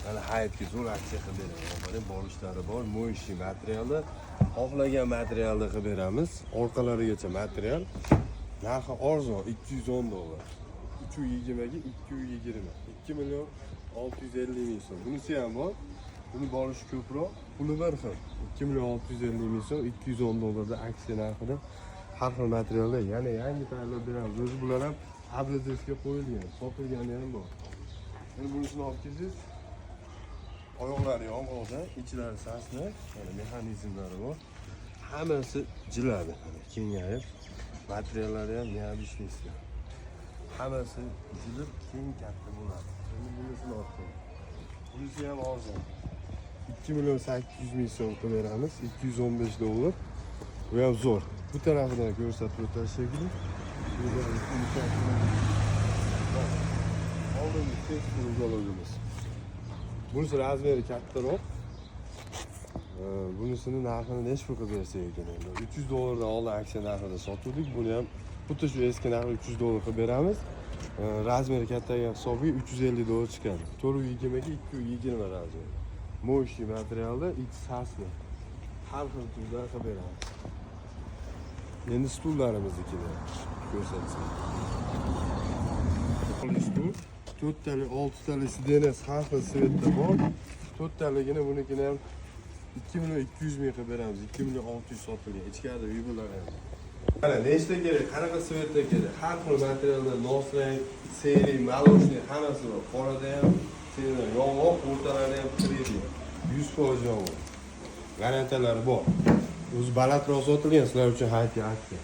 Mana hayotga zo'r aksiya qilib beraman. Mana borishlari bor, mo'yishli materialni, xohlagan materialni qilib beramiz. Orqalarigacha material. Narxi arzon, $210. 320 ga 220. 2 million 650 ming so'm. Bunisi ham bor. Buni borishi ko'proq, puli bir xil. 2 million 650 ming so'm, $210 aksiya narxida har xil materiallar, yana yangi tayyorlab beramiz. O'zi bular ham obrazetsga qo'yilgan, sotilgani ham bor. Endi bunisini olib kelsangiz, oyoqlari yong'oqda, ichlari sasni, mana mexanizmlari bor. Hammasi jiladi, kengayib, materiallari ham neobычный. Hammasi jilib, keng katta bo'ladi. Endi bunisini olib keling. Bunisi ham arzon. 2 million 800 ming so'm qilib beramiz, $215. Bu ham zo'r. Bu tarafidan ko'rsatib o'tash shekilli. Oldingi test uyg'ologimiz. Bunisi razmeri kattaroq. Bunisini narxini nechta qilib bersak ekan endi? $300 dan oldin aksiya narxida sotuvdik. Buni ham xuddi shu eski narxi $300 qilib beramiz. Razmeri kattagan hisobiga $350 chiqadi. 420 ga 220 razmeri. Mo'yishli materialda ichi sasli. Har xil turda qilib beramiz. Endi stullarimizniki ko'rsatsak. Stul 4 tali, 6 tali sidenasi har xil svetda bor. 4 taligini bunikini ham 2 million 200 ming qilib beramiz. 2 million 600 sotilgan. Ichkarida uylar ham. Mana nechta kerak, qanaqa svetda kerak? Har xil materiallar, nosrang, seri, молочный hammasi bor. Qorada ham, seri, yong'oq, o'rtalari ham 100% yong'oq. Garantiyalari bor. O'zi balandroq sotilgan, sizlar uchun hayotga aksiya.